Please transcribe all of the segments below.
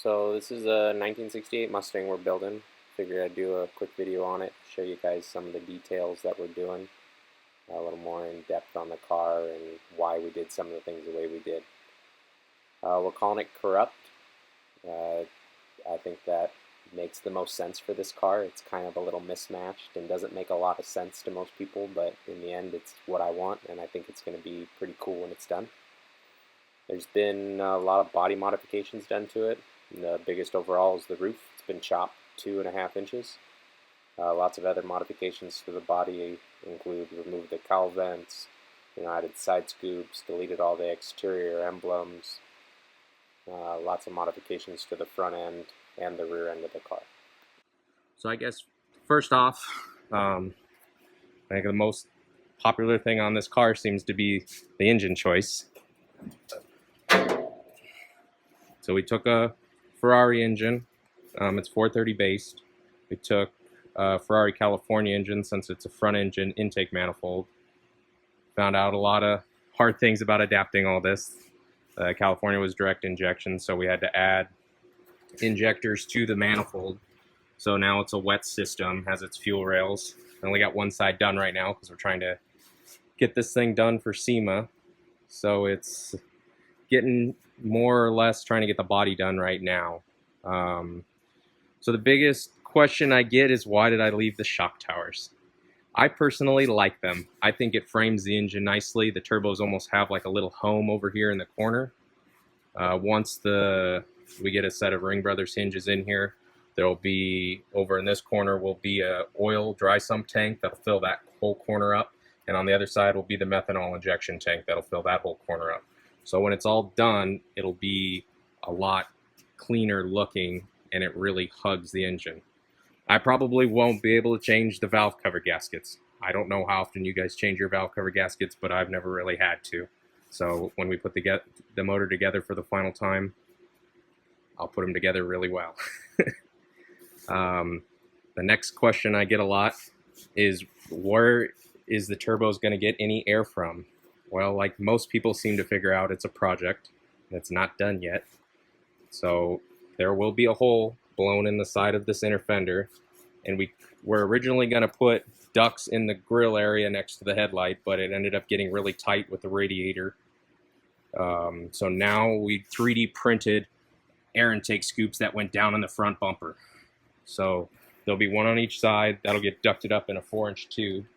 So this is a 1968 Mustang we're building. Figured I'd do a quick video on it, show you guys some of the details that we're doing, a little more in depth on the car and why we did some of the things the way we did. We're calling it Corruppt. Uh, I think that makes the most sense for this car. It's kind of a little mismatched and doesn't make a lot of sense to most people, but in the end it's what I want, and I think it's going to be pretty cool when it's done. There's been a lot of body modifications done to it. The biggest overall is the roof. It's been chopped 2.5 inches. Lots of other modifications to the body include removed the cowl vents, added side scoops, deleted all the exterior emblems, lots of modifications to the front end and the rear end of the car. So I guess first off, I think the most popular thing on this car seems to be the engine choice. So we took a Ferrari engine. It's 430 based. We took a Ferrari California engine since it's a front engine intake manifold. Found out a lot of hard things about adapting all this. California was direct injection, so we had to add injectors to the manifold. So now it's a wet system, has its fuel rails. I only got one side done right now because we're trying to get this thing done for SEMA. So it's getting more or less trying to get the body done right now. So the biggest question I get is, why did I leave the shock towers? I personally like them. I think it frames the engine nicely. The turbos almost have like a little home over here in the corner. Once we get a set of Ring Brothers hinges in here, there'll be, over in this corner will be a oil dry sump tank that'll fill that whole corner up. And on the other side will be the methanol injection tank that'll fill that whole corner up. So when it's all done, it'll be a lot cleaner looking and it really hugs the engine. I probably won't be able to change the valve cover gaskets. I don't know how often you guys change your valve cover gaskets, but I've never really had to. So when we put the motor together for the final time, I'll put them together really well. The next question I get a lot is, where is the turbos going to get any air from? Well, like most people seem to figure out, it's a project that's not done yet. So there will be a hole blown in the side of this inner fender, and we were originally going to put ducts in the grill area next to the headlight, but it ended up getting really tight with the radiator. So now we 3D printed air intake scoops that went down in the front bumper. So there'll be one on each side that'll get ducted up in a 4-inch tube.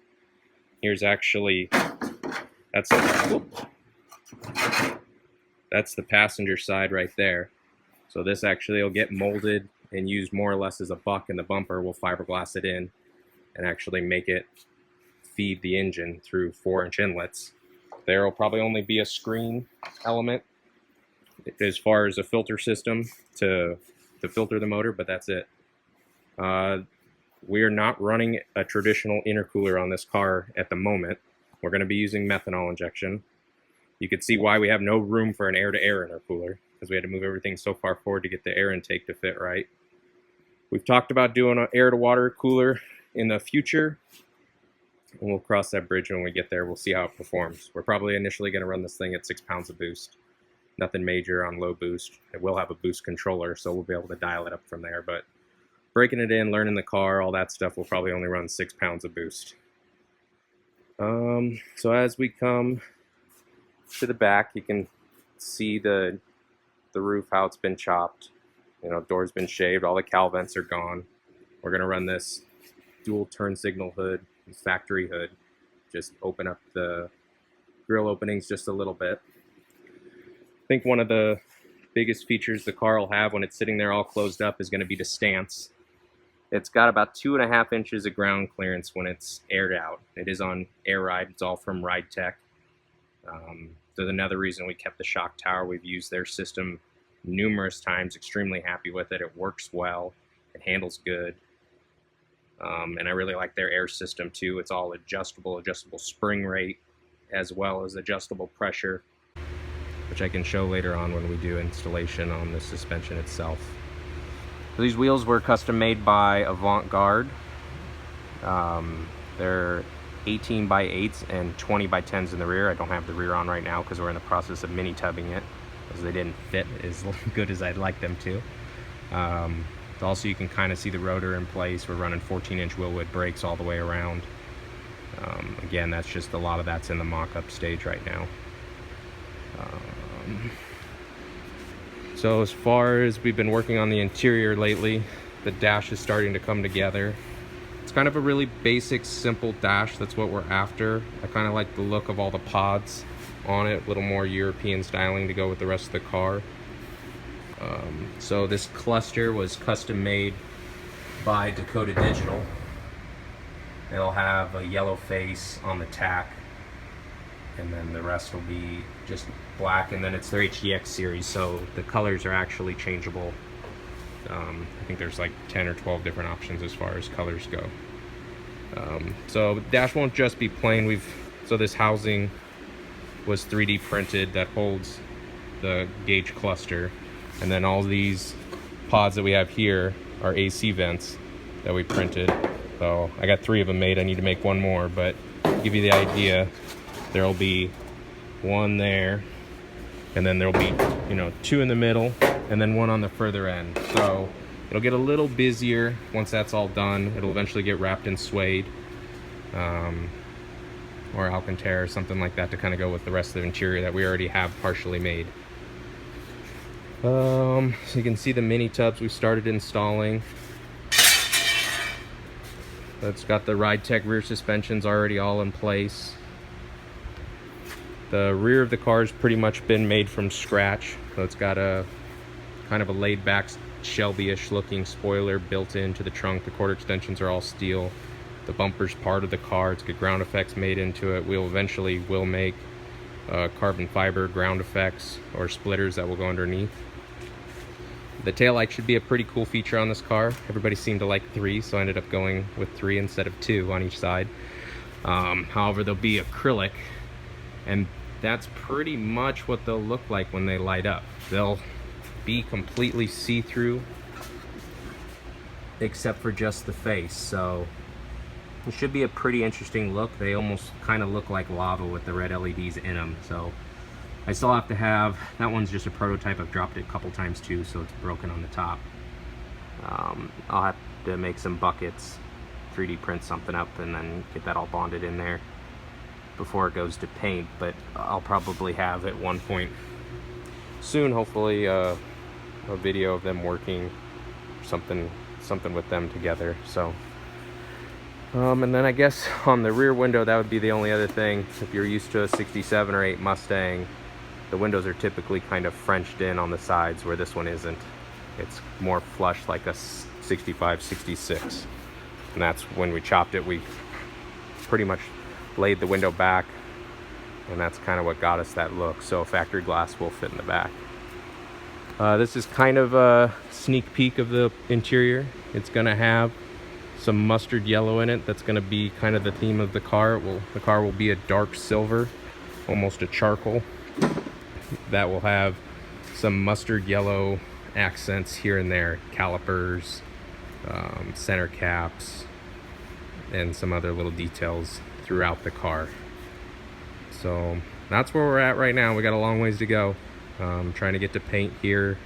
Here's actually, that's the passenger side right there. So this actually will get molded and used more or less as a buck in the bumper. We'll fiberglass it in and actually make it feed the engine through 4-inch inlets. There will probably only be a screen element as far as a filter system to filter the motor, but that's it. We are not running a traditional intercooler on this car at the moment. We're going to be using methanol injection. You can see why we have no room for an air-to-air intercooler, because we had to move everything so far forward to get the air intake to fit right. We've talked about doing an air-to-water cooler in the future, and we'll cross that bridge when we get there. We'll see how it performs. We're probably initially going to run this thing at 6 pounds of boost. Nothing major on low boost. It will have a boost controller, so we'll be able to dial it up from there. But breaking it in, learning the car, all that stuff, will probably only run 6 pounds of boost. So as we come to the back, you can see the roof, how it's been chopped. Door's been shaved, all the cowl vents are gone. We're going to run this dual turn signal hood, factory hood. Just open up the grill openings just a little bit. I think one of the biggest features the car will have when it's sitting there all closed up is going to be the stance. It's got about 2.5 inches of ground clearance when it's aired out. It is on air ride. It's all from Ride Tech. There's another reason we kept the shock tower. We've used their system numerous times, extremely happy with it. It works well, it handles good, and I really like their air system too. It's all adjustable spring rate, as well as adjustable pressure, which I can show later on when we do installation on the suspension itself. So these wheels were custom made by Avant-Garde. They're 18 by 8s and 20 by 10s in the rear. I don't have the rear on right now because we're in the process of mini tubbing it, because they didn't fit as good as I'd like them to. Also, you can kind of see the rotor in place. We're running 14-inch wheel-wood brakes all the way around. Again, that's just a lot of that's in the mock-up stage right now. So as far as we've been working on the interior lately, the dash is starting to come together. It's kind of a really basic, simple dash. That's what we're after. I kind of like the look of all the pods on it, a little more European styling to go with the rest of the car. So this cluster was custom made by Dakota Digital. It'll have a yellow face on the tack, and then the rest will be just black, and then it's their HDX series, so the colors are actually changeable. I think there's like 10 or 12 different options as far as colors go. So the dash won't just be plain. So this housing was 3D printed that holds the gauge cluster, and then all these pods that we have here are AC vents that we printed. So I got 3 of them made. I need to make 1 more, but to give you the idea, there'll be 1 there, and then there'll be, 2 in the middle, and then 1 on the further end. So it'll get a little busier once that's all done. It'll eventually get wrapped in suede or Alcantara or something like that to kind of go with the rest of the interior that we already have partially made. So you can see the mini tubs we started installing. It's got the RideTech rear suspensions already all in place. The rear of the car has pretty much been made from scratch. So it's got a kind of a laid back Shelby-ish looking spoiler built into the trunk. The quarter extensions are all steel. The bumper's part of the car. It's got ground effects made into it. We'll eventually make carbon fiber ground effects or splitters that will go underneath. The taillight should be a pretty cool feature on this car. Everybody seemed to like 3, so I ended up going with 3 instead of 2 on each side. However, they'll be acrylic, and that's pretty much what they'll look like when they light up. They'll be completely see-through except for just the face, so it should be a pretty interesting look. They almost kind of look like lava with the red LEDs in them. So I still have to have, that one's just a prototype. I've dropped it a couple times too, so it's broken on the top. I'll have to make some buckets, 3D print something up, and then get that all bonded in there before it goes to paint. But I'll probably have at one point soon, hopefully, a video of them working, something with them together. So and then I guess on the rear window, that would be the only other thing. If you're used to a 67 or 8 Mustang, the windows are typically kind of Frenched in on the sides, where this one isn't. It's more flush like a 65, 66. And that's when we chopped it, we pretty much laid the window back, and that's kind of what got us that look. So factory glass will fit in the back. This is kind of a sneak peek of the interior. It's gonna have some mustard yellow in it. That's gonna be kind of the theme of the car. The car will be a dark silver, almost a charcoal. That will have some mustard yellow accents here and there, calipers, center caps, and some other little details throughout the car. So that's where we're at right now. We got a long ways to go. Trying to get to paint here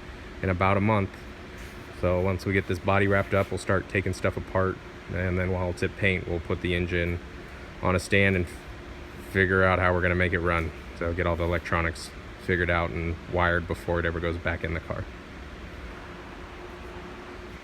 in about a month. So once we get this body wrapped up, we'll start taking stuff apart, and then while it's at paint, we'll put the engine on a stand and figure out how we're going to make it run. So get all the electronics figured out and wired before it ever goes back in the car.